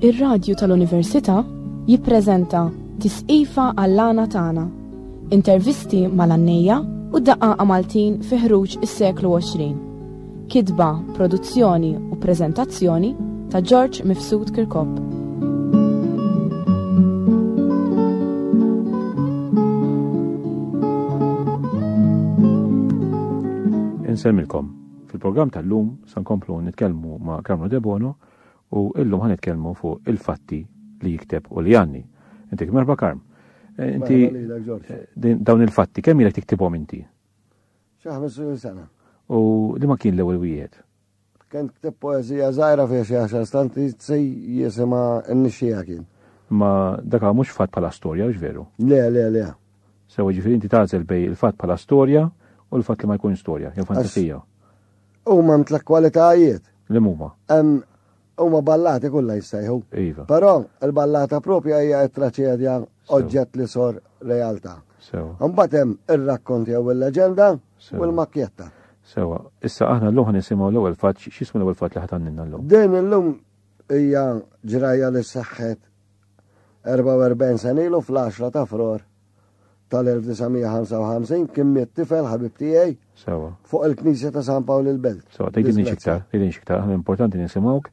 Ir-radju tal-Università jippreżenta Tisqifa għall-għana tagħna. Intervisti mal-għannejja u daqqa Maltin fi ħruġ is-seklu 20. Kitba, produzzjoni u preżentazzjoni ta' George Mifsud Kirkop. Insemmilkom, fil-programm tal-lum sankomplu nitkellmu ma' Carlo De Bono u illum ħan nitkellmu fuq il-fatti li jikteb u li għanni. Inti merba Karm, inti dawn il-fatti kemm ilek tiktibhom inti? Xi 15 sena. U li ma kien l-ewwel wieħed? Kien ktib poeżija żgħira fi xi 10 stanti sej jisimha n-nixxija kien. Ma dak mhux fatt bħala storja mhux veru? Le. Sewa ġifieri inti tagħżel bej il-fatt bħala storja u l-fatt li ma jkun storja, jew fantasija. Huma mtlek kwalitajiet. Li huma? Huma ballati kollha jissejħu. Iva. Però l-ballata propja hija traċedja oġġett li sor realtà. Sewa. Imbagħad hemm ir-rakkonti jew il-leġenda u l-makkjetta. Sewa. Issa aħna llum ħan nisimgħu l-ewwel fatt, x'ismu l-ewwel fatt li ħatanninna llum? Din illum hija ġrajja li seħħet 44 sena ilu fl-10 ta' Fror tal-1955 kien miet tifel ħabib tiegħi fuq il-Knisja ta' San Pawl il-Belt. Tgħidilni xiktar, ħan importanti nisimgħuk,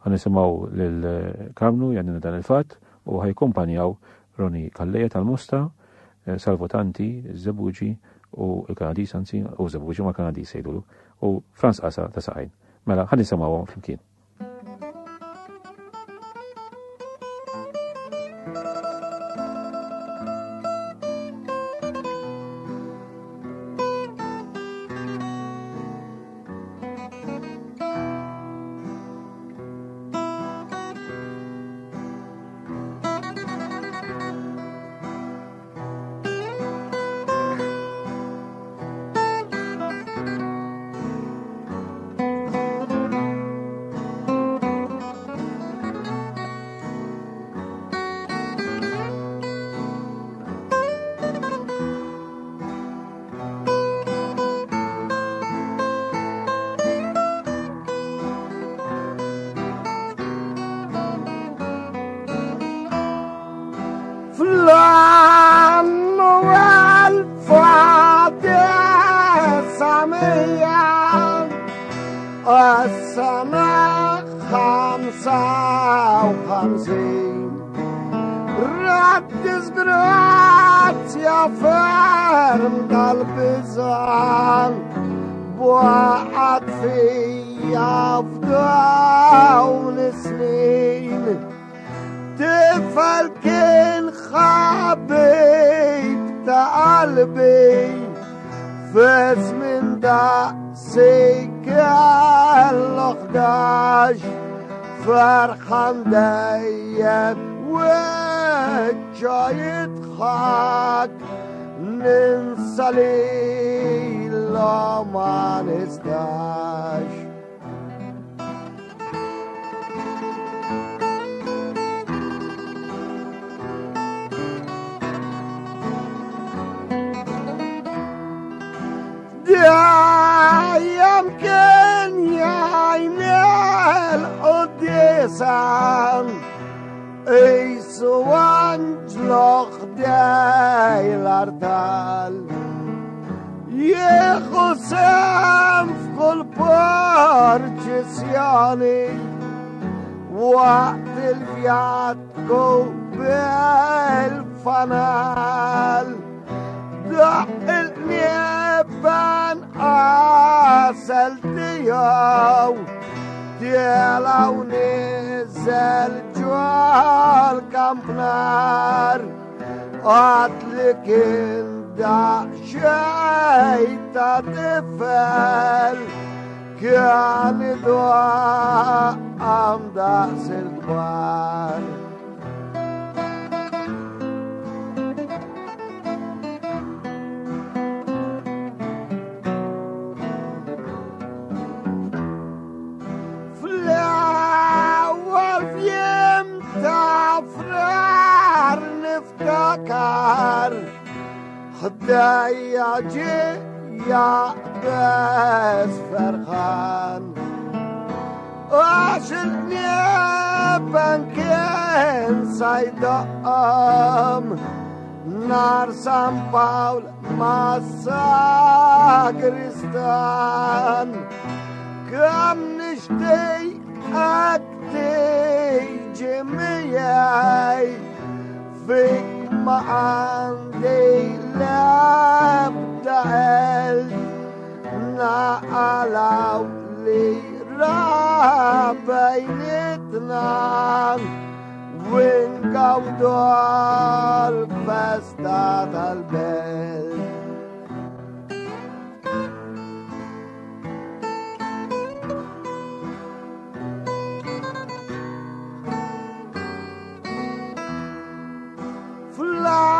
ħan nisimgħu lil Karmnu jgħidilna dan il-fatt u ħajkumpanjaw Roni Kalleja tal-Musta, Salvo Tanti, Zebuġi u l-Kanadis anzi, u Zebuġi ma' Kanadis jgħidulu, u Franz Qasa ta' Saqajn. Mela ħan nisimgħuhom flimkien. فرحان دايب وجا يضحك ننسى ليلة ما نستاش يمكن يعيني القديسان يسوانج لخدي الارتال يخسم في كل بارجسياني وقت الفياتكو بالفنال دق النيبان أسل ديو ديلو نزل جوال كمبنار أطلق دا شيطة تفل كان دعاء أمدا سلطان نفتكر خدايا جي يا بس فرحان وعشرني بانكين صيدام نار سان باول مساكرستان كم نشتي أكتي جميعي فيك ما عندي لابدأل نعلو لي رابينتنا وين قودار فستات البلد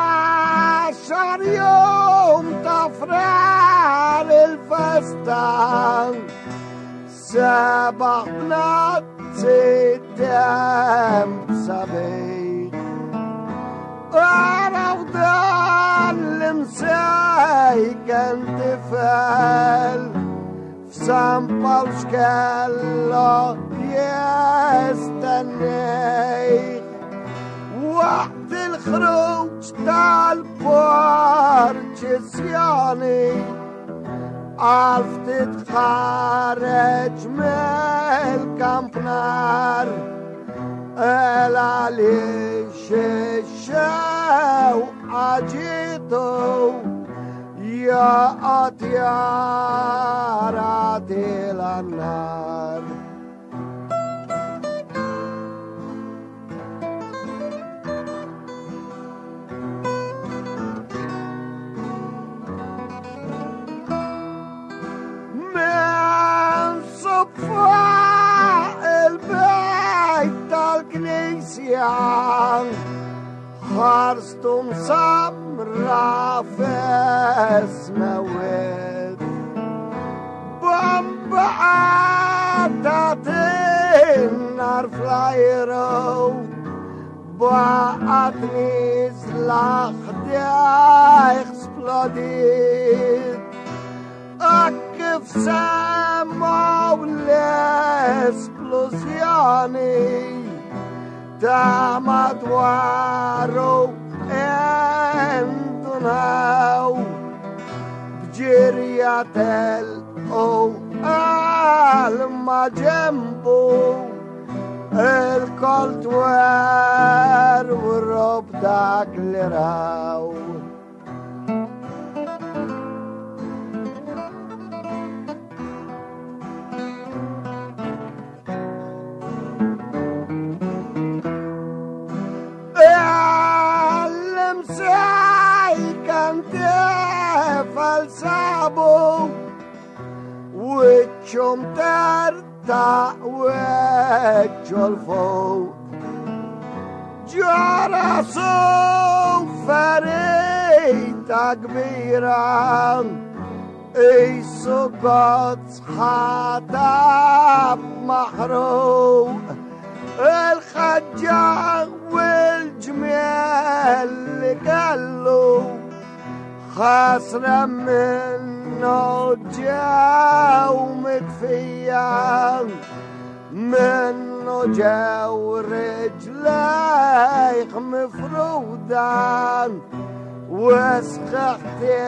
فلاشر يوم تفرار الفستان سبقنا تدم سبيل وروضان لمسايك انتفال في سامبوش كالله يستنيك وقت الخروج تالبورجسياني عرف تتخرج من الكامبنار العليش الشاو عجيتو يا أطيارات النار البيت الكنيسيان خارستم سمرا فاس موت بمبعاتات النار فلايرو بعتني زلاخ دايخ سبلاديت أكف سماو الاسبلوزياني تعمد وارو انتناو بجريات الأو المجنبو الكل توار ورب داك لراو فالسابو وجههم ترتع وجه الفوق جرسوا فريدة كبيرة ايسو قدس حتى محروق الخجاج والجمال اللي قالوا خاسرة منه جاو مكفية منه جاو رجليك مفرودة وسخختي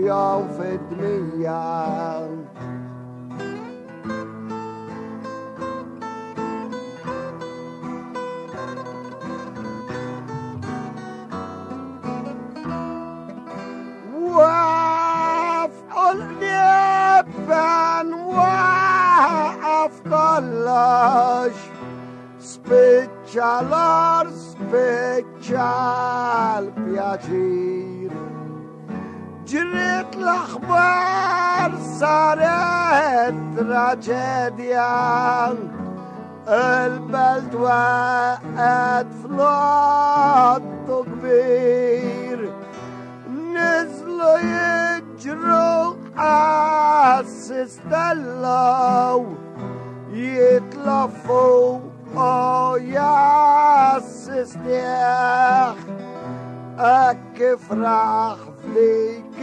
يوم في الدنيا النبان وقف كلاش سبيتشالار سبيتشال بياجير جريت الأخبار صارت تراجيديا البلد وقت فلوت كبير نزلوا يجروا عالسستلو يتلفوا يا سستيخ أكفرح فيك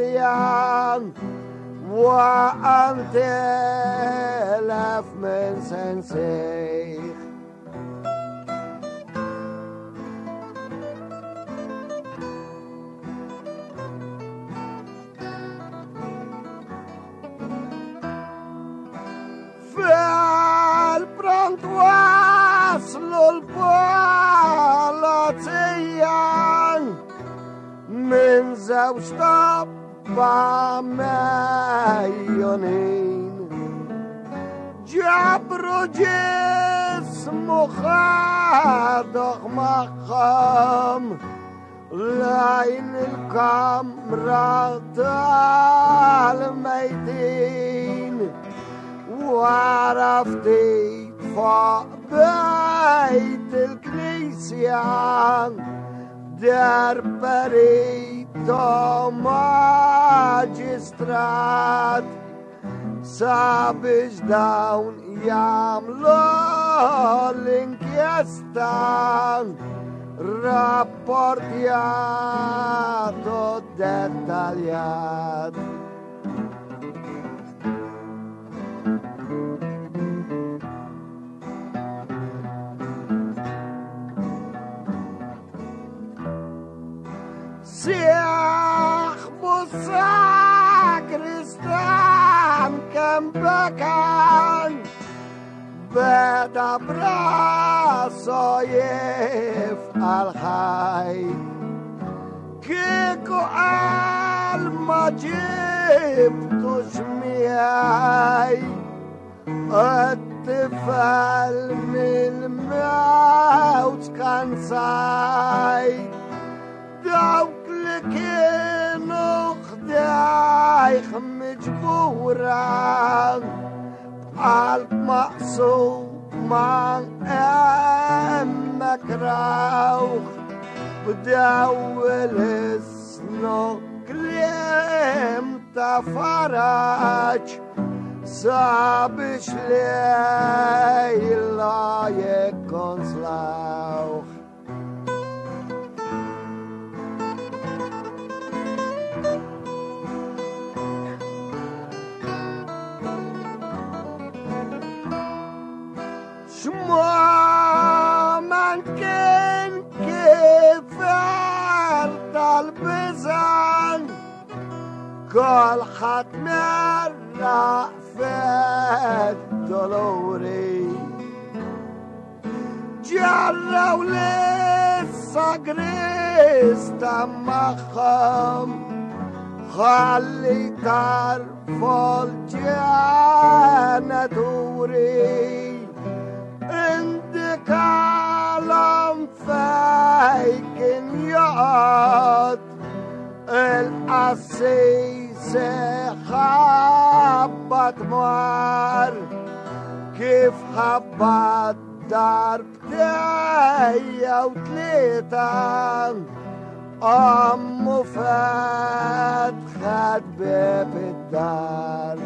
المزاريان وأنت لف من سنسيخ فالبرانت واصلوا البولاتيان من زوج طبع مليونين جبروا جسمه خادق مقام لعين الكاميرا الميتين وعرفتي فوق بيت الكنيسة دار بريتو ماجسترات سابش داون يعملوا الانكيستان rapportiato dettagliato صاحب الساكرستان كان بكان بدا براسو يفعل خير كيكو ما جبتوش مياي الطفل من الموت كان ساي دوك لكنو خدايخ مجبورا المقصود مع أمك راوخ بداول السنو كليم تفرج صابش ليلا يكون سلاوخ شما من كن كيف البزن كل ختم الرأفت دلوري جروا للسجرست مخم خلي طرف الجنة دوري عندك عالم فايكن يقعد القسيس خبط مار كيف خبط ضرب داية وتلاتة أمه فات خد باب الدار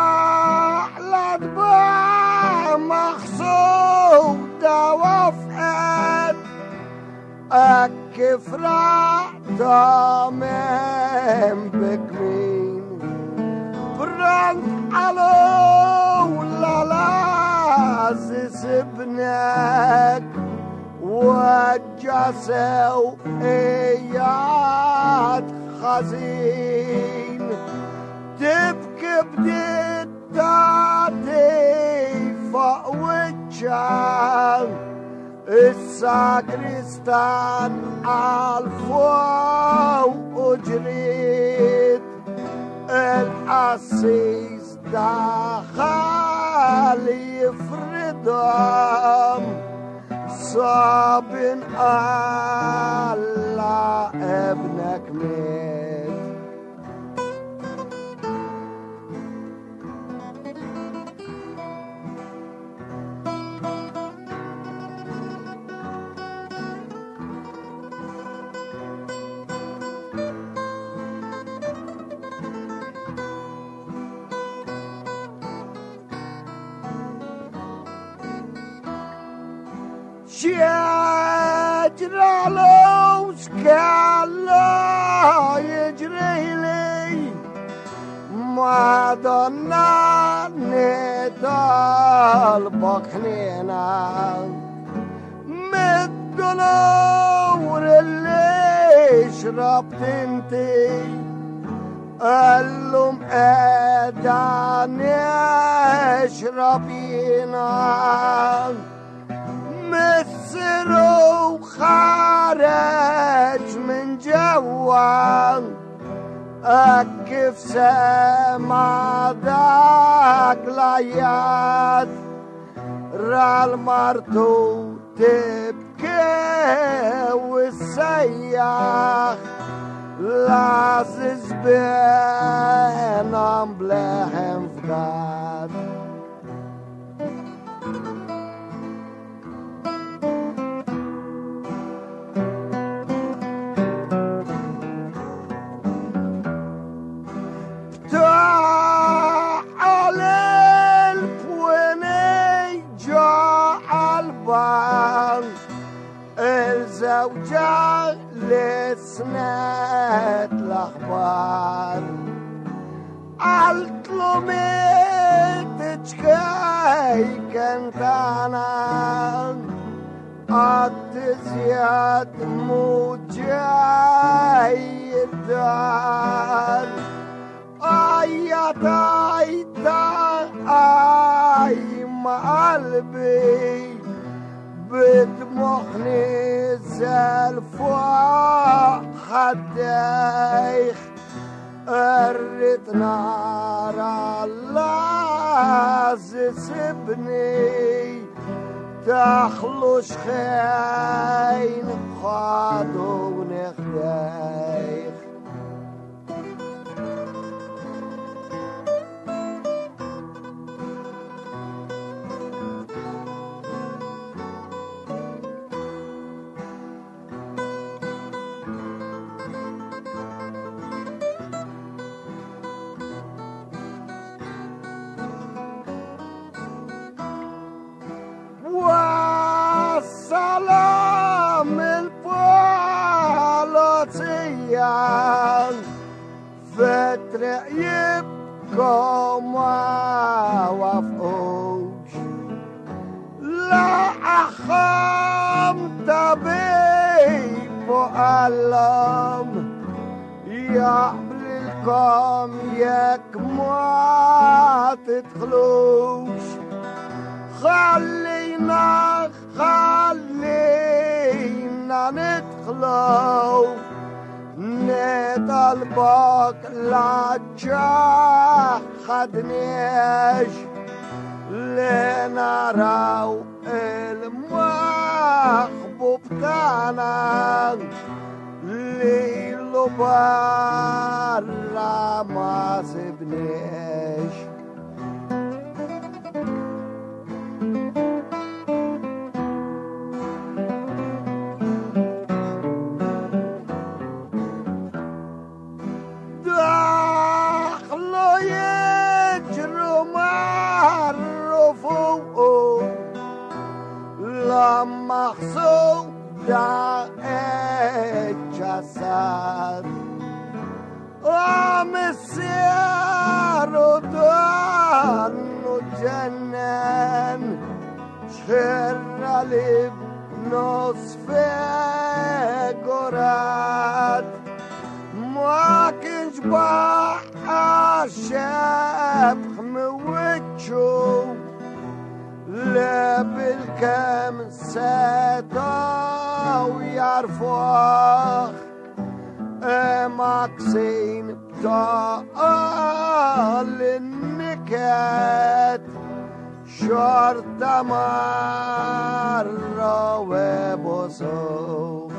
فعلت بمخصودة وفقت أكف رعطة من بكمين برند علو للازز ابنك وجسو ايات خزين تبكي بديتاتي فوق وجهك الساكرستان عالفوق وجريت القسيس دخل يفردهم صابن الله ابنك مات يجرى لو سكالا يجري لي ما ضنا نتال بخنينا مدنور اللي شربت انتي قالهم اداني اشربينا مصر وخارج من جوا أكف سما داك ليات رال مرتو تبكي والسياح لازز بينهم بلهم فقاد الزوجة لسنت الأخبار عالطلميت تشكي كنت أنا أتزياد موجاي الدار آيات آي ما قلبي بدموخني زلفوا حدايخ قرت نار الله زسبني تخلص خاين خادو نخدايخ سلام البولوتيان فترة يبقى ما وفقوش لا أخام طبيب وألم يعملكم ياك ما تدخلوش خلينا ندخلو نطلبك لا تشاهدنيش لنراو المحبوب تاعنا ليلو برا ما سبنيش مخصوص دا الجسد ومسير ودان وجنن شر لب نصف قرات ما كنش بقى شبخ موجو بالكم ساتا ويعرفوه ماكسين بطال النكات شرطة مرة وبصوخ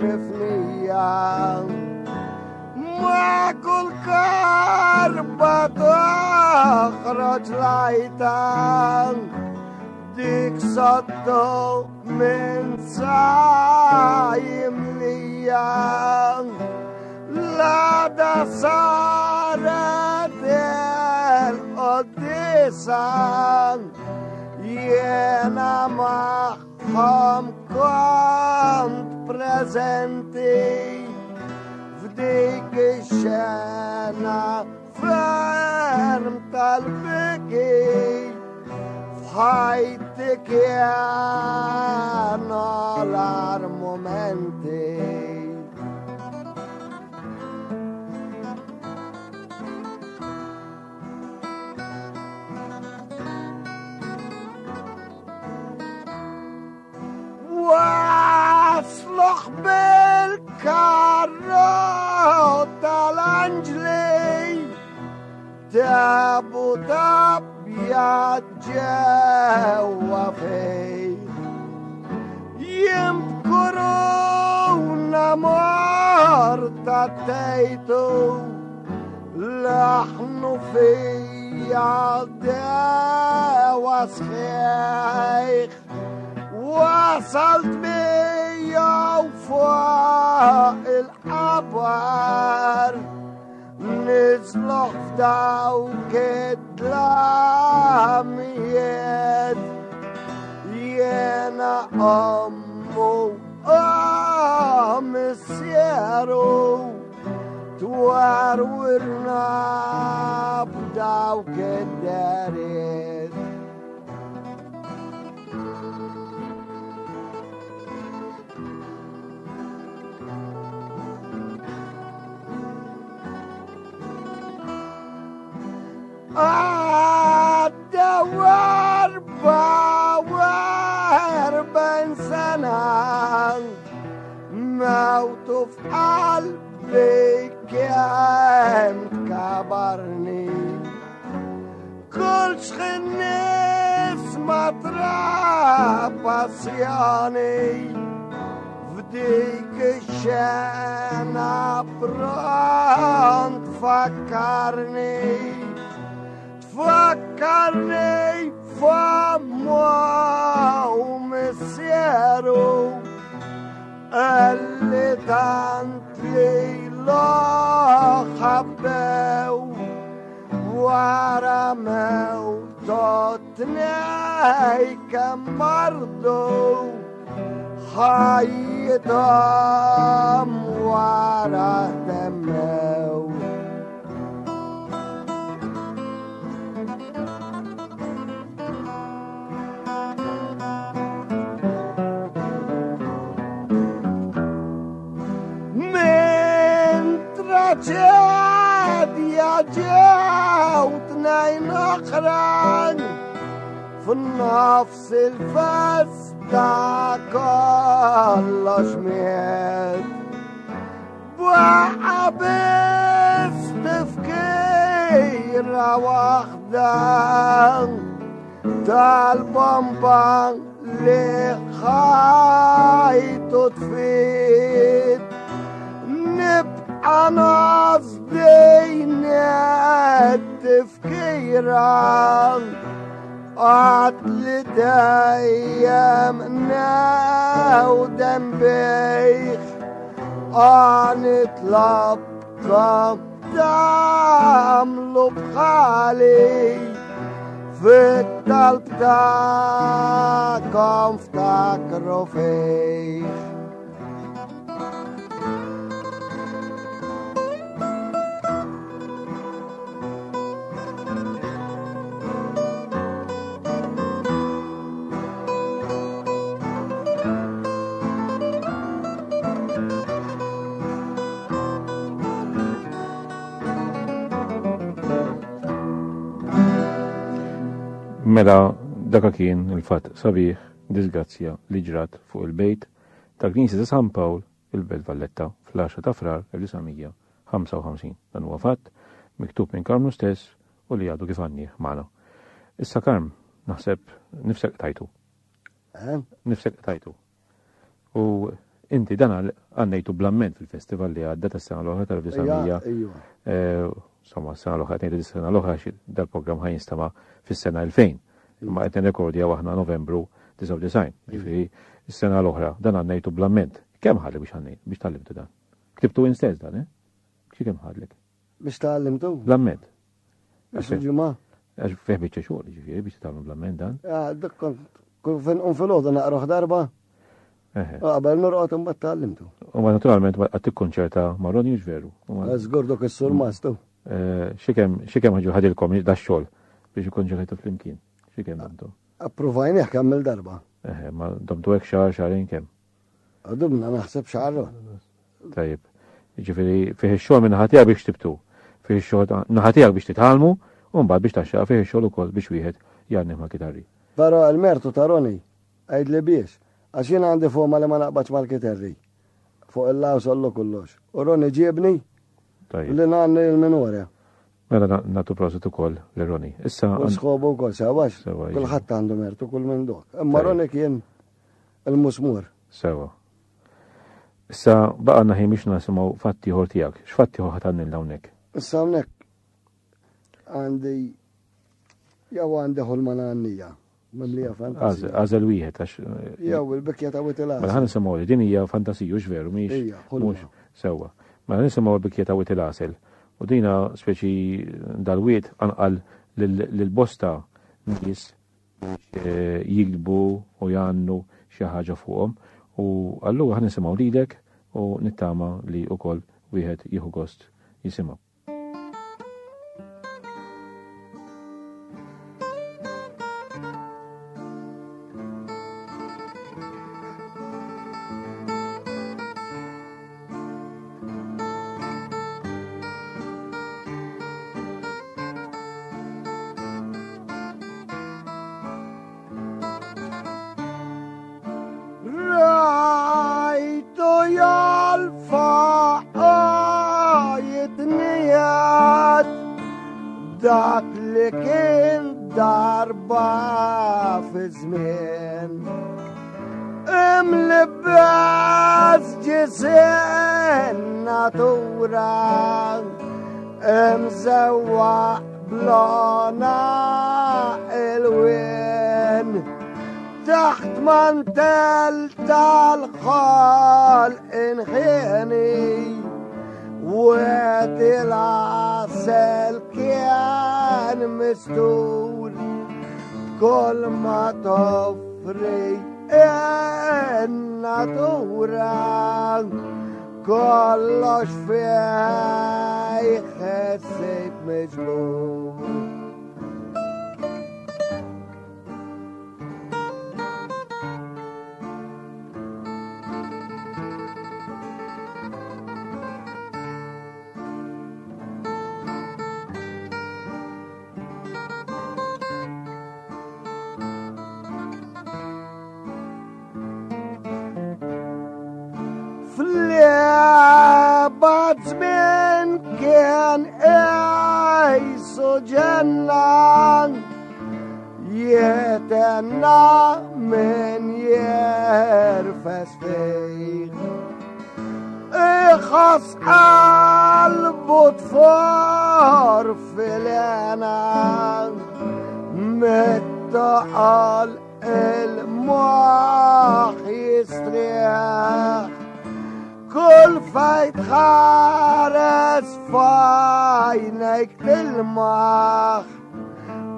مفنية مع كل كربة تخرج ليتا ديك صدق من سايم ليا لا دا صارت القديسة يانا معهم كنت بريزنتي فديك الشانة فرمت البكي فحيتك يا نار مومنتي واصلح بالكاروت الانجلي تابو تاب يا جوافي يمكرون مرتتيتو لحن في وسخيخ وصلت بيا وفوق العبر نزلوا في دوكة لاميت يانا أمو السيرو تورورنا بدوكة داريت الدوار باور بين سنة موت في قلبي كم كبرني كل شخنس مطرب صياني فديك الشانة بران تفكرني فما ومسيرو اللي تنتلي لا خبو ورمو توتني كمردو خيطام ورا دمو جاد يا جاوتني نخرج في النفس الفسدة كل شميت وعبس تفكير واحدة تالبomban اللي خايتو تفيد أنا صدينا تفكيرا عطل دايمنا ودنبيخ نطلب كم تعملوا بخالي في القلب تاعكم افتكروا فيه Mela daka kien il-fatt sabiħ disgrazzja li ġrat fuq il-bejt tal-Knisja ta' San Pawl il-Belt Valletta fl-10 ta' frar 1955. Dan huwa fatt miktub minn Karmnu stess u li għadu kif għanni magħna. Issa Karm, naħseb nifsek tajtu. Nifsek tajtu. U inti dan għannejtu blamment fil-festival li għadda tas-sena l-oħra tal-1900. Insomma, s-sena l-oħra għetnejtu s-sena l-oħra dal-program ħaj jinstama fis-sena 2000. Imma għetni rekordja waħna Novembru 99. Ġifieri s-sena l-oħra dan għannejtu blamment. Kemm ħadlek biex tallimtu dan? Ktibtu instess dan, eh? Xi kemm ħadlek? Biex tallimtu? Blamment. Biex il-ġimgħa? Għax fih biċċa xogħol, ġifieri biex tagħmlu blamment dan. Dik kont fil-ħodu naqroħ darba. Qabel norqod imbagħad tallimtu. U naturalment għad tikkonċerta ma' Ronnie mhux veru. Żgur dok is-sur mastu. Xi kemm ħaġu ħadilkom da xogħol biex ikkonċertajtu flimkien. Xi kemm domtu? Approvajnieh kemm darba. Ma domtu hekk xahrin kemm? Għadubna naħseb xahar. Tajjeb. Ġifieri fih ix-xogħol minn ħatijak biex tibtu. Fih ix-xogħol naħatijak biex titħallmu u mbagħad biex taxxa fih ix-xogħol ukoll biex wieħed jarnih ma' kitarri. Però l-mertu ta' Ronnie għajdli biex għax jien għandi fuq li ma naqbadx mal-kitarri. Fuq il-law sollu kollox. U Ronnie ġiebni li nanni il-minurja. Mela nagħtu prosit ukoll li Ronnie. Issa sħobu wkoll sewax. Kulħadd għandu mertu kull minn dok. Imma Ronnie kien il-musmur. Sewa. Issa baqa naħi biex nasimgħu fatti ħor tiegħek. X'fatti ħor ħatanni hawnhekk? Issa hawnhekk għandi ħolma għannija. Mimlija fantasija. Għażel wieħed għax. Jew il-bikja ta' Witilasa. Mela ħan nisimgħu li din hija fantasija u x'veru mhix sewwa. Mela nisimgħu l-bikja ta' Witilasa. U dina speċi dal-wiet anqal lill-bosta nies jikdbu u jannu xi ħaġa fuqhom. U allura ħan nisimgħu lilek u nittama li wkoll wieħed jieħu gost jisimgħu. dak li kien darba fi żmien imlibbas ġisien natura imżewwa blona il-wien taħt mantel tal-ħol inħieni وقت العسل كان مستور كل ما تفري الناتورة كلش فيها خسيت مجبور باتمن كان ايسو جنان يتنا من يرفس فيه اخص قلبه تفار في الانام متقال الماح يستريح كل فايت خارس فاينك الماخ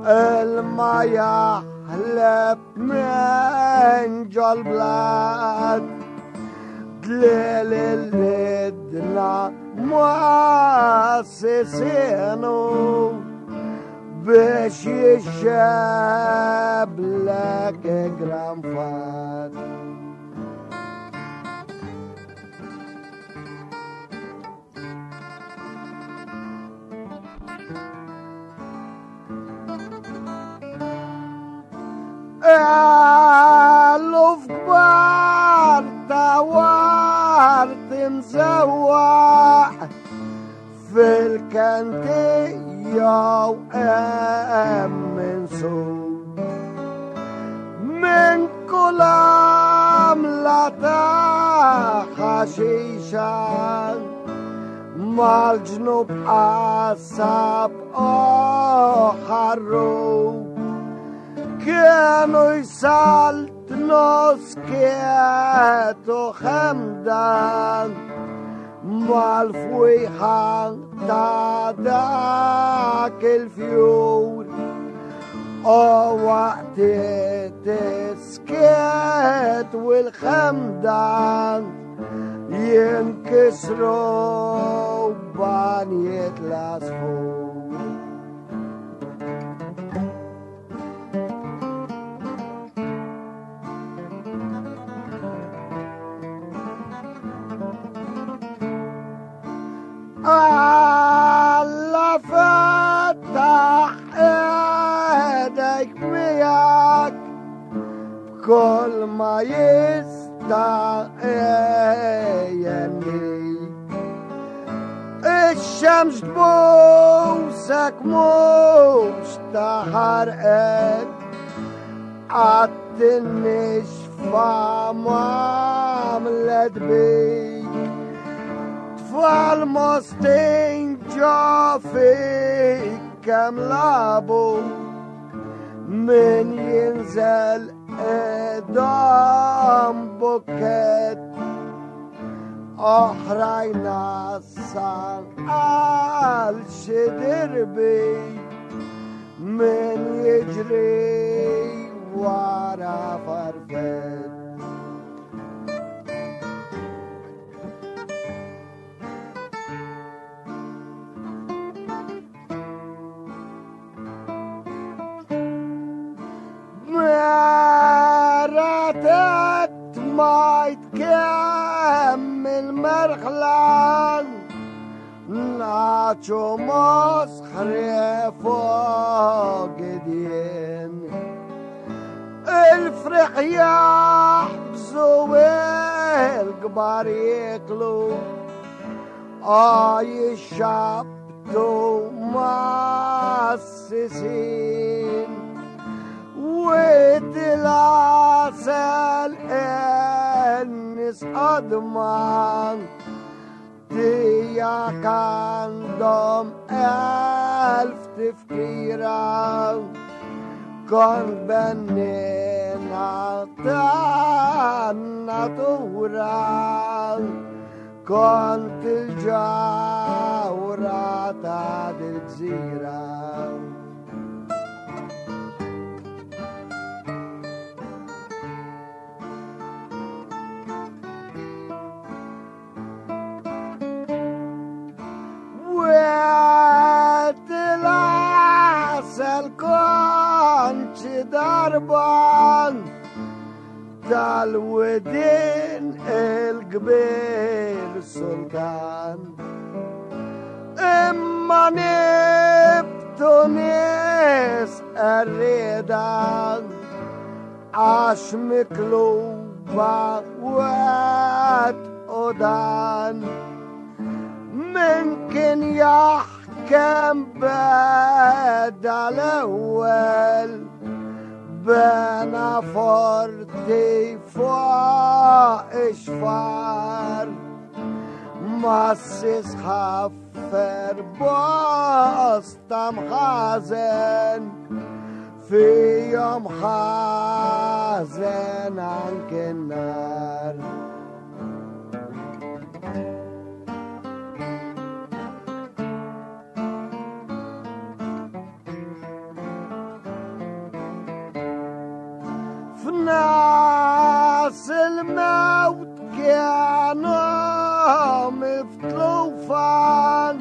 الماء يحلب من جلبلاد دليل اللدنا مؤسسينو باش يشاب لك جرام فات ألف بار توارت مزوح في الكنتية وأمن سود من كل عملة خشيشان مالجنوب عصب حرو كانوا يسالت نص كياتو خمدان مالفويحان تعداك الفيور وقت تسكت والخمدان ينكسروا بانية العصفور الله فتح ايدك وياك كل ما يستعيني الشمس تبوسك مش تحرقك عالنشفة معاملة بيك فالمستنجا فيك كم لابو من ينزل ادام بكت احرينا الصان الشدر بي من يجري ورا فرفت مراتت ما يتكمل مرخلان ناتشو مسخري فوقدين الفرح يحبسوا القبار يكلو يشبتوا مؤسسين وتلاسل النس أضمان تياك عندهم 1000 تفكيرا كون بنينا تانا طورا كنت الجاورة تاع الجزيرة وتلاسل كنت دربان الودين القبيل السلطان اما نبتونيس الريدان عاش مكلوبة وات أودان ممكن يحكم بدل الأول بنا فرتي فوق اشفار ماسس حفر بوسطم حزن في يوم حزن عن كنار ناس الموت كانوا مفتلوفان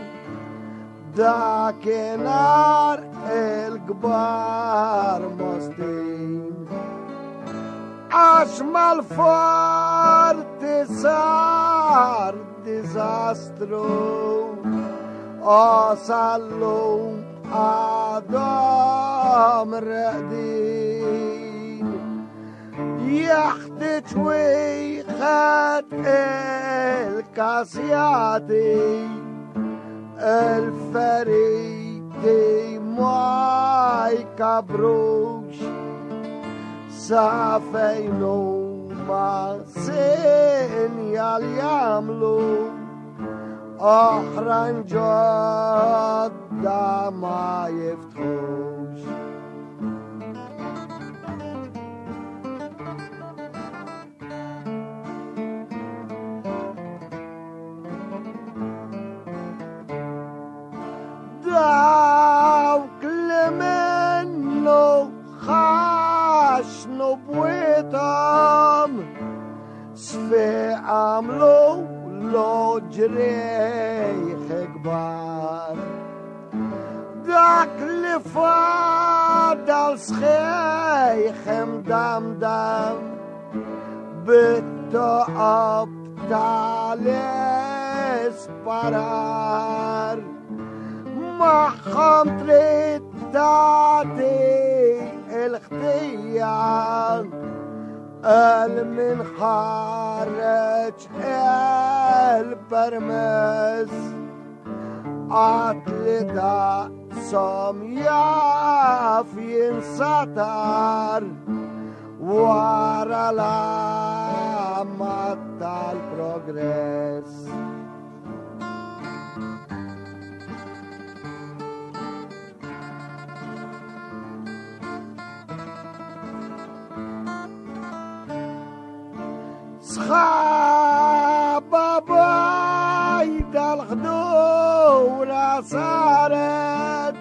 داك نار القبار مستين عشمال فورت صار ديزاسترو صلوا آدم ردين يحتج ويخد الكاسياتي الفريدي ماي كبروش سافينو ma sinjal jamlu oħran ġodda ma jiftħux. Dawk li minnu ħaxnu bwietom sfi għamlu loġrejħ kbar. Dak li fadal sħejħ imdamdam bit-toqob tal-isparar. Maħħam trid tagħti il-ħtija min ħareġ il-permess għat li daqsom jaf jinsatar wara l-ammat tal-progress. Sħaba bajda l-ħdura saret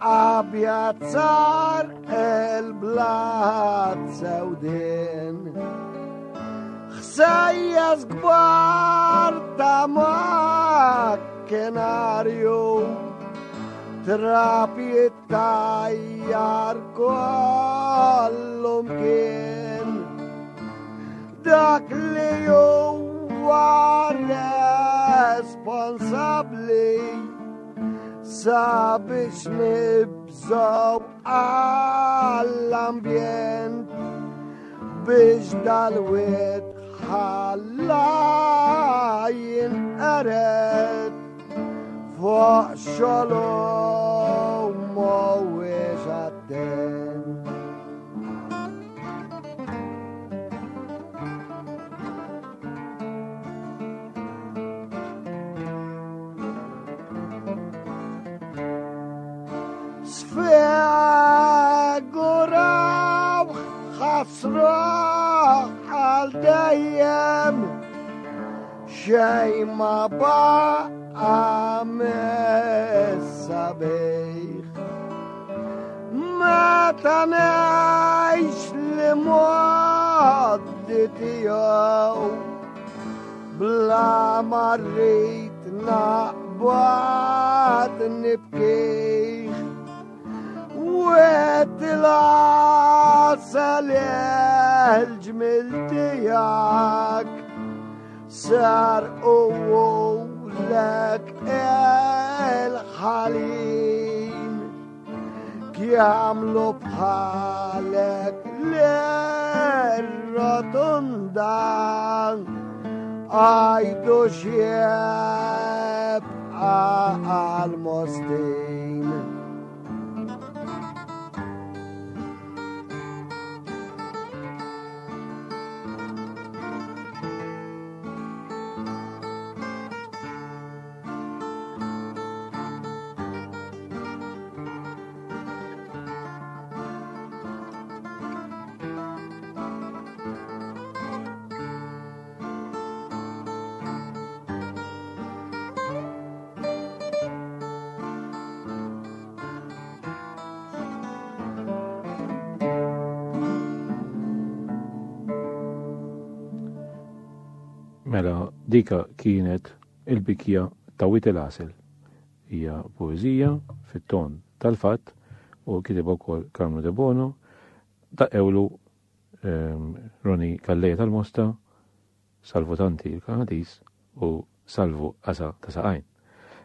abjad sar il-blad sewdin ħsejjes kbar ta' makkinarju trapji tajjar kollum kien dak li huwa responsabbli sabiex nibżgħu għall-ambjent biex dal-wied ħalla jinqered fuq xogħlu mhuwiex attent. Sfeguraw ħasruħ għal dejjem xej ma baqa mis-sabiħ meta ngħix li moddi tiegħu bla ma rrid naqbad nibkih wet l-asal il-ġmil tijak sar u lek il-ħalin kjamlu bħalek l-rotunda għajdu xieb għal-mostin. Mela, dika kienet il-bikja ta' Wit il-Għasel. Hija poeżija fit-ton tal-fatt u kiteb ukoll Carmelo De Bono ta' ewlu Roni Kalleja tal-Mosta, Salvo Tanti il-Kanadis u Salvo Asa ta' Saqajn.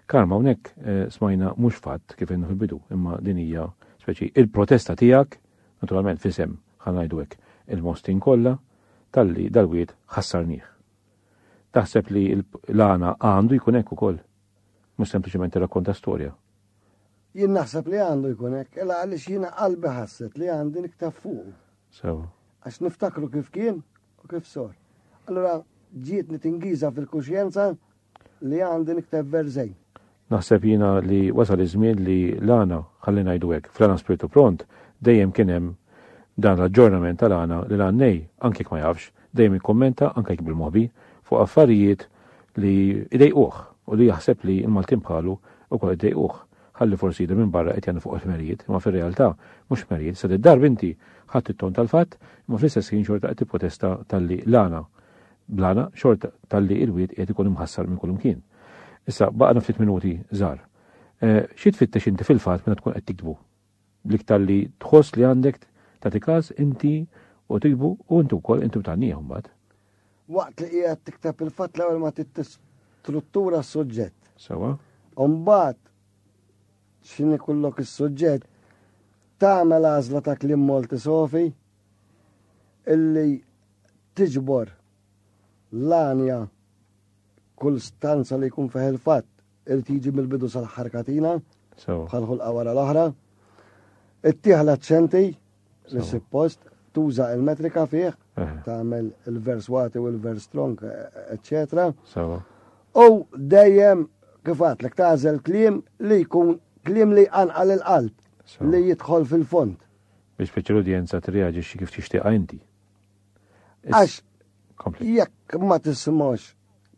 Karma hawnhekk smajna mhux fatt kif inhu fil-bidu, imma din hija speċi il-protesta tiegħek, naturalment fisem ħanajdu hekk il-mostin kollha tal-li dal-wied ħassarnieh. Taħseb li l-għana għandu jkun hekk ukoll, mhux sempliċement irrakkonta storja. Jien naħseb li għandu jkun hekk, illa għaliex jiena qalbi ħasset li għandi niktab fuq. Sewa. għax niftakru kif kien u kif sor. Allora ġiet nitingiża fil-kuxjenza li għandi nikteb verzejn. Naħseb jina li wasal iż-żmien li l-għana ħalli ngħidu hekk fl-għana Spiritu Pront dejjem kien hemm dan l-aġġornament tal-għana li l-għannej anke ma jafx dejjem ikkommenta anke bil-mobi fuq affarijiet li idejquh u li jaħseb li l-Maltin bħalu ukoll idejquh. Ħalli forsi jidher minn barra qed jagħmlu fuq il-merijiet, imma fir-realtà mhux merijiet, sa darb inti ħadd it-ton tal-fatt, imma fl-istess ħin xorta qed tipprotesta talli l-għana blana xorta talli il-wied qed ikun imħassar minn kull imkien. Issa baqgħna ftit minuti żgħar. Xi tfittex inti fil-fatt meta tkun qed tikbu? Bl-iktar li tħoss li għandek tagħti każ inti u tikbu u inti wkoll inti tagħniha mbagħad. Waqt li qiegħed tikteb il-fatt l-ewwel ma tistruttura s-suġġett. Sewa. Mbagħad x'inhi kullok is-suġġett tagħmel għażla ta' kliem Malti sofi illi tiġbor l-għanja kull stanza li jkun fih il-fatt irid jiġi mill-bidu sal-ħarkatina bħal ħolqa wara l-oħra. Ittieħ l-aċċenti li suppost tuża il-metrika fih tagħmel il-vers wati u il-vers strong, eccetera. U dejjem kif għatlek tażel kliem li jkun kliem li anqal il-qalb li jidħol fil-fond. Biex biċ l-udjenza tirreaġixxi kif tixtieq inti. Għax jekk ma tismax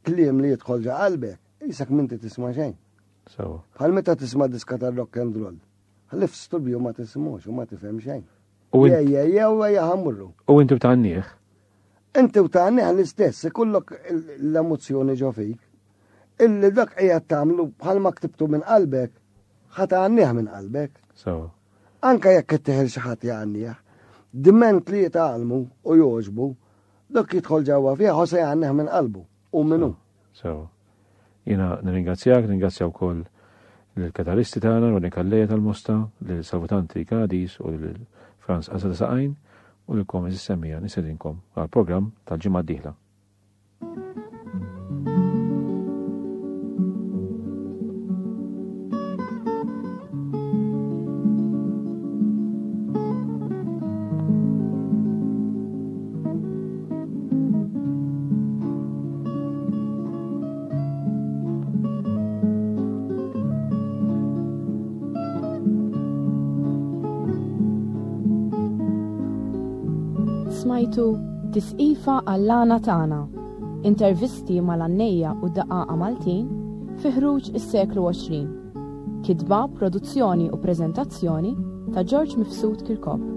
kliem li jidħol ġa qalbek, jisak minti tisma' xejn. Bħal meta tisma' diska ta' rock and roll. Ħalli f'studju ma tismux u ma tifhem xejn. Jew ħammurru. U inti b'tannieh? Inti b'tannieh l-istess, ikollok l-emozzjoni ġo fik. Illi dak qiegħed tagħmlu bħalma ktibtu minn qalbek, ħatannieh minn qalbek. Anka jekk itteħel xi ħadd jgħannieh, diment li jitgħalmu u jogħġbu, dak jidħol ġewwa fih ħossa jgħannieh minn qalbu u minnu. Jiena nirringrazzja wkoll l-katalisti tagħna, Roni Kalleja tal-Mosta, l-Salvutanti Kanadis u l-Franz Asad Saqajn u l-kom semmija nisedinkom għal-programm tal-ġimgħa d-dieħla. Smajtu Tisqifa għall-għana tagħna. Intervisti mal-għannejja u d-daqqa Maltin fi ħruġ is-seklu 20. Kitba, produzzjoni u preżentazzjoni ta' George Mifsud Kirkop.